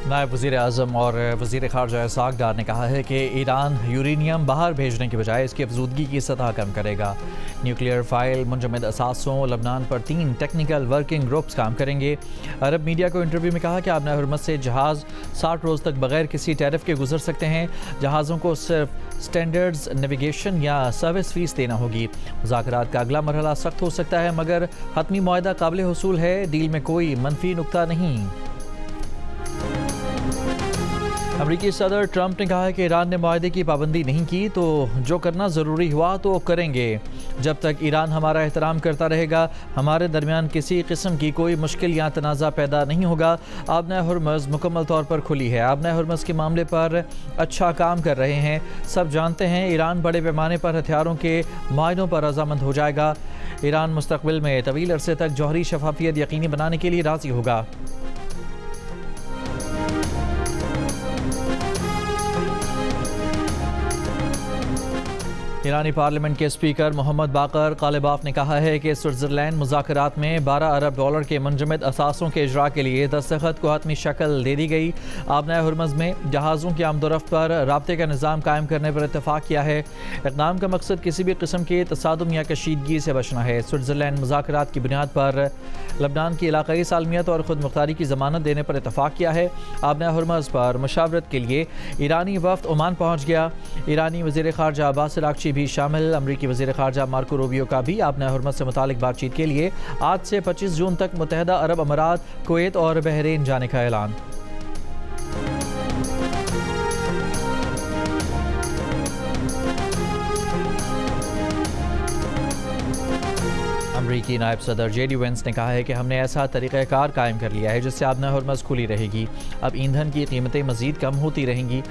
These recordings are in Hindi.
नायब वज़ीर-ए-आज़म और वज़ीर ख़ारजा इसहाक़ डार ने कहा है कि ईरान यूरेनियम बाहर भेजने के बजाय इसकी अफजूदगी की सतह कम करेगा। न्यूक्लियर फ़ाइल मुंजमद असासों लबनान पर 3 टेक्निकल वर्किंग ग्रुप्स काम करेंगे। अरब मीडिया को इंटरव्यू में कहा कि आबना हुर्मुज़ से जहाज़ 60 रोज़ तक बगैर किसी टैरिफ के गुजर सकते हैं। जहाज़ों को सिर्फ स्टैंडर्ड्स नेविगेशन या सर्विस फ़ीस देना होगी। मुज़ाकरात का अगला मरहला सख्त हो सकता है, मगर हतमी मुआहदा काबिल हुसूल है। डील में कोई मनफी नुक्ता नहीं। अमरीकी सदर ट्रंप ने कहा है कि ईरान ने मुआहदे की पाबंदी नहीं की तो जो करना ज़रूरी हुआ तो करेंगे। जब तक ईरान हमारा एहतराम करता रहेगा, हमारे दरमियान किसी किस्म की कोई मुश्किल या तनाज़ा पैदा नहीं होगा। आबना हुर्मुज़ मुकम्मल तौर पर खुली है। आबना हुर्मुज़ के मामले पर अच्छा काम कर रहे हैं। सब जानते हैं ईरान बड़े पैमाने पर हथियारों के मायनों पर रजामंद हो जाएगा। ईरान मुस्तकबिल में तवील अरसे तक जौहरी शफाफियत यकीनी बनाने के लिए राज़ी होगा। ईरानी पार्लियामेंट के स्पीकर मोहम्मद बाकर कालिबाफ ने कहा है कि स्विट्ज़रलैंड मुज़ाकरात में $12 अरब के मुंजमद असासों के इजरा के लिए दस्तखत को हतमी शक्ल दे दी गई। आबना हुर्मुज़ में जहाज़ों की आमदोरफ्त पर राब्ते का निज़ाम कायम करने पर इत्तफाक किया है। इक़दाम का मकसद किसी भी किस्म के तसादुम या कशीदगी से बचना है। स्विट्ज़रलैंड मुज़ाकरात की बुनियाद पर लबनान की इलाकाई सालमियत और खुद मुख्तारी की ज़मानत देने पर इत्तफाक किया है। आबना हुर्मुज़ पर मुशावरत के लिए ईरानी वफ़द ओमान पहुँच गया। ईरानी वज़ीर ख़ारजा अब्बास अराग़ची भी शामिल। अमरीकी वज़ीर ख़ारजा मार्को रूबियो का भी आबना हुर्मुज़ से मुतालिक बातचीत के लिए आज से 25 जून तक मुत्तहिदा अरब अमारात, कुवैत और बहरीन जाने का ऐलान। अमरीकी नायब सदर जेडी वेंस ने कहा है कि हमने ऐसा तरीक़ाकार कायम कर लिया है जिससे आबना हुर्मुज़ खुली रहेगी। अब ईंधन की कीमतें मज़ीद कम होती रहेंगी।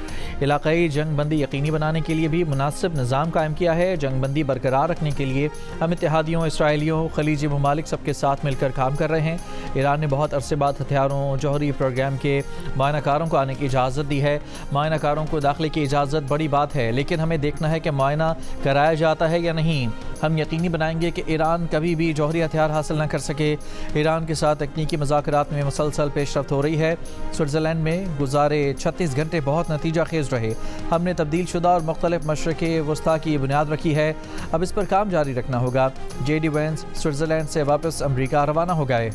इलाकाई जंग बंदी यकीनी बनाने के लिए भी मुनासिब निज़ाम कायम किया है। जंग बंदी बरकरार रखने के लिए हम इत्तेहादियों, इसराइलियों, खलीजी ममालिक सबके साथ मिलकर काम कर रहे हैं। ईरान ने बहुत अरसे बाद हथियारों जौहरी प्रोग्राम के मायनाकारों को आने की इजाज़त दी है। मायनाकारों को दाखिले की इजाज़त बड़ी बात है, लेकिन हमें देखना है कि मायना कराया जाता है या नहीं। हम यकीनी बनाएंगे कि ईरान कभी भी जौहरी हथियार हासिल न कर सके। ईरान के साथ तकनीकी मुज़ाकरात में मुसलसल पेशरफ्त हो रही है। स्विट्ज़रलैंड में गुज़ारे 36 घंटे बहुत नतीजा खेज़ रहे। हमने तब्दील शुदा और मुख्तलिफ मशरक़े वस्ता की बुनियाद रखी है। अब इस पर काम जारी रखना होगा। जेडी वेंस स्विट्ज़रलैंड से वापस अमरीका रवाना हो गए।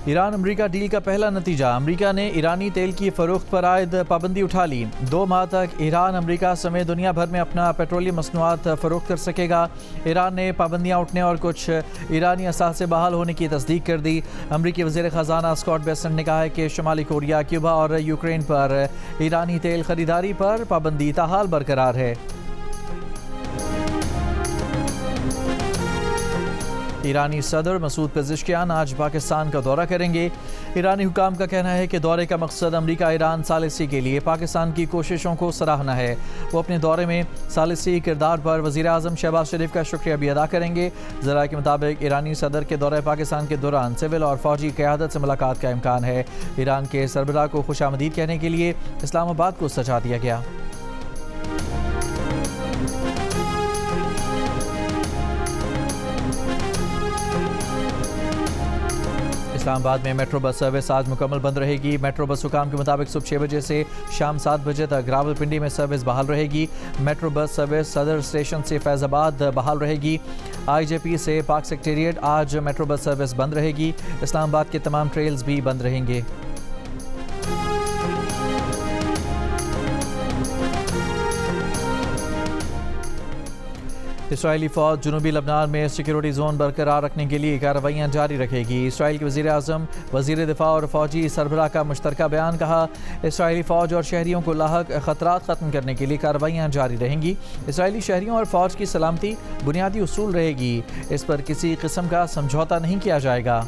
ईरान अमरीका डील का पहला नतीजा। अमरीका ने ईरानी तेल की फ़रोख्त पर आयद पाबंदी उठा ली। 2 माह तक ईरान अमरीका समेत दुनिया भर में अपना पेट्रोलियम मसनूआत फ़रोख्त कर सकेगा। ईरान ने पाबंदियाँ उठने और कुछ ईरानी असासे बहाल होने की तस्दीक कर दी। अमरीकी वज़ीर ख़जाना स्कॉट बेसेंट ने कहा है कि शुमाली कोरिया, क्यूबा और यूक्रेन पर ईरानी तेल ख़रीदारी पर पाबंदी ताहाल बरकरार है। ईरानी सदर मसूद पेज़ेश्कियान आज पाकिस्तान का दौरा करेंगे। ईरानी हुकाम का कहना है कि दौरे का मकसद अमरीका ईरान सालिसी के लिए पाकिस्तान की कोशिशों को सराहना है। वो अपने दौरे में सालिसी किरदार पर वज़ीर-ए-आज़म शहबाज शरीफ का शुक्रिया भी अदा करेंगे। ज़राए के मुताबिक ईरानी सदर के दौरे पाकिस्तान के दौरान सिविल और फ़ौजी क़यादत से मुलाकात का इम्कान है। ईरान के सरबराह को खुशामदीद कहने के लिए इस्लामाबाद को सजा दिया गया। इस्लामाबाद में मेट्रो बस सर्विस आज मुकम्मल बंद रहेगी। मेट्रो बस हुकाम के मुताबिक सुबह 6 बजे से शाम 7 बजे तक रावलपिंडी में सर्विस बहाल रहेगी। मेट्रो बस सर्विस सदर स्टेशन से फैज़ाबाद बहाल रहेगी। IJP से पाक सेक्रेटेरिएट आज मेट्रो बस सर्विस बंद रहेगी। इस्लामाबाद के तमाम ट्रेल्स भी बंद रहेंगे। इसराइली फ़ौज जनूबी लबनान में सिक्योरिटी जोन बरकरार रखने के लिए कार्रवाइयाँ जारी रखेगी। इसराइल के वज़ीर-ए-आज़म, वज़ीर दिफ़ा और फ़ौजी सरबराह का मुश्तरका बयान। कहा, इसराइली फ़ौज और शहरियों को लाहक ख़तरात ख़त्म करने के लिए कार्रवाइयाँ जारी रहेंगी। इसराइली शहरियों और फ़ौज की सलामती बुनियादी उसूल रहेगी। इस पर किसी किस्म का समझौता नहीं किया जाएगा।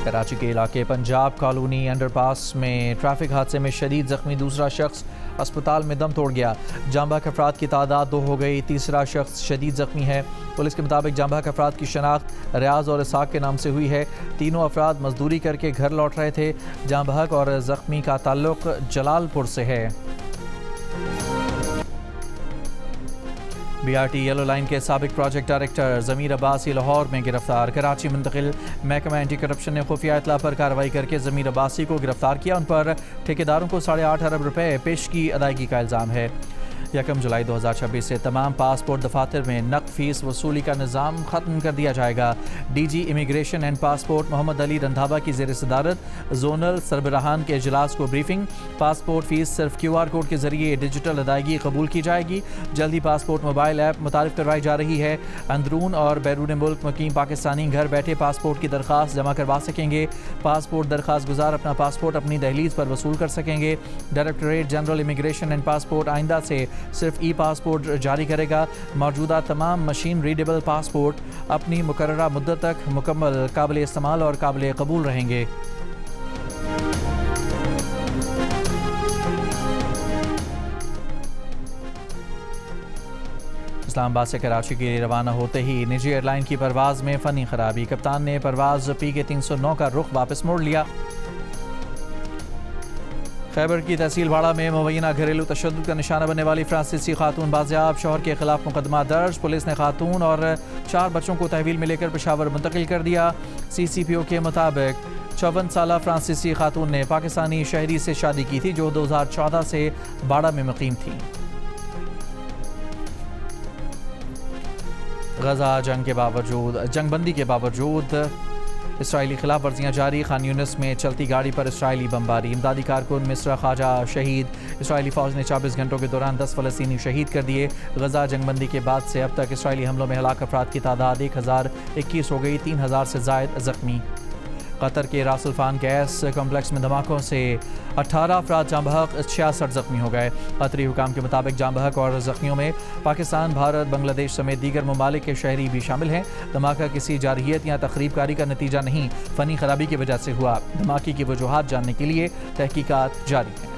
कराची के इलाके पंजाब कॉलोनी अंडरपास में ट्रैफिक हादसे में शदीद ज़ख्मी दूसरा शख्स अस्पताल में दम तोड़ गया। जाँ बहक अफराद की तादाद 2 हो गई। तीसरा शख्स शदीद जख्मी है। पुलिस के मुताबिक जाँ बहक अफराद की शनाख्त रियाज और इसाक के नाम से हुई है। तीनों अफराद मजदूरी करके घर लौट रहे थे। जाँ बहक और जख्मी का ताल्लुक जलालपुर से है। BRT येलो लाइन के साबिक प्रोजेक्ट डायरेक्टर ज़मीर अब्बासी लाहौर में गिरफ्तार। कराची मुंतकिल महकमा एंटी करप्शन ने खुफिया इतला पर कार्रवाई करके ज़मीर अब्बासी को गिरफ्तार किया। उन पर ठेकेदारों को 8.5 अरब रुपए पेश की अदायगी का इल्ज़ाम है। 1 जुलाई 2026 से तमाम पासपोर्ट दफातर में नक़द फ़ीस वसूली का निज़ाम ख़त्म कर दिया जाएगा। DG immigration and passport Mohammad Ali Randhawa की ज़ेर सदारत जोनल सरबराहान के इजलास को ब्रीफिंग। पासपोर्ट फ़ीस सिर्फ QR कोड के ज़रिए डिजिटल अदायगी कबूल की जाएगी। जल्द ही पासपोर्ट मोबाइल ऐप मुतारिफ करवाई जा रही है। अंदरून और बैरून मुल्क मुकीम पाकिस्तानी घर बैठे पासपोर्ट की दरख्वास्त जमा करवा सकेंगे। पासपोर्ट दरख्वास्त गुजार अपना पासपोर्ट अपनी दहलीज पर वसूल कर सकेंगे। Directorate general immigration and passport आइंदा से सिर्फ ई-पासपोर्ट जारी करेगा। मौजूदा तमाम मशीन रीडेबल पासपोर्ट अपनी मुकर्ररा मुद्दत तक मुकम्मल काबिल इस्तेमाल और काबिल कबूल रहेंगे। इस्लामाबाद से कराची के लिए रवाना होते ही निजी एयरलाइन की परवाज़ में फ़नी खराबी। कप्तान ने परवाज़ PK 309 का रुख वापस मोड़ लिया। खैबर की तहसील वाड़ा में मुबैना घरेलू तशद्दुद का निशाना बनने वाली फ्रांसीसी खातून बाजियाब। शौहर के खिलाफ मुकदमा दर्ज। पुलिस ने खातून और 4 बच्चों को तहवील में लेकर पेशावर मुंतकिल कर दिया। CCPO के मुताबिक 54 साला फ्रांसीसी खातून ने पाकिस्तानी शहरी से शादी की थी जो 2014 से बाड़ा में मुकीम थी। गजा जंगबंदी के बावजूद इसराइली खिलाफ वर्जियाँ जारी। खान यूनिस में चलती गाड़ी पर इसराइली बमबारी। इमदादी कारकुन मिस्र ख्वाजा शहीद। इसराइली फ़ौज ने 24 घंटों के दौरान 10 फ़लस्तीनी शहीद कर दिए। गजा जंगबंदी के बाद से अब तक इसराइली हमलों में हलाक अफराद की तादाद 1021 हो गई। 3000 से ज़ायद ज़ख्मी। कतर के रास अल्फान गैस कम्प्लेक्स में धमाकों से 18 अफराद जाँ बहक, 66 ज़ख्मी हो गए। कतरी हुकाम के मुताबिक जाँ बहक और ज़ख्मियों में पाकिस्तान, भारत, बांग्लादेश समेत दीगर ममालिक के शहरी भी शामिल हैं। धमाका किसी जारहियत या तखरीबकारी का नतीजा नहीं, फ़नी खराबी की वजह से हुआ। धमाके की वजूहात जानने के लिए तहकीकात जारी हैं।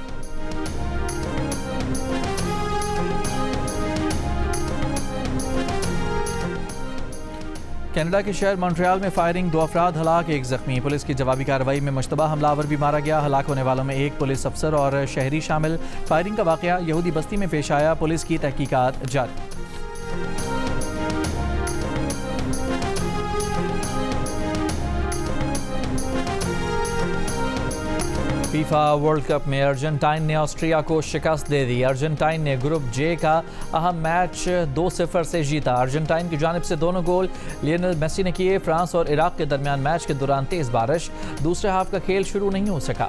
कनाडा के शहर मॉन्ट्रियल में फायरिंग, 2 अफराद हलाक, 1 ज़ख्मी। पुलिस की जवाबी कार्रवाई में मुश्तबा हमलावर भी मारा गया। हलाक होने वालों में 1 पुलिस अफसर और शहरी शामिल। फायरिंग का वाक़या यहूदी बस्ती में पेश आया। पुलिस की तहकीकात जारी। फीफा वर्ल्ड कप में अर्जेंटाइन ने ऑस्ट्रिया को शिकस्त दे दी। अर्जेंटाइन ने ग्रुप J का अहम मैच 2-0 से जीता। अर्जेंटाइन की जानिब से दोनों गोल लियोनेल मेसी ने किए। फ्रांस और इराक के दरमियान मैच के दौरान तेज़ बारिश। दूसरे हाफ का खेल शुरू नहीं हो सका।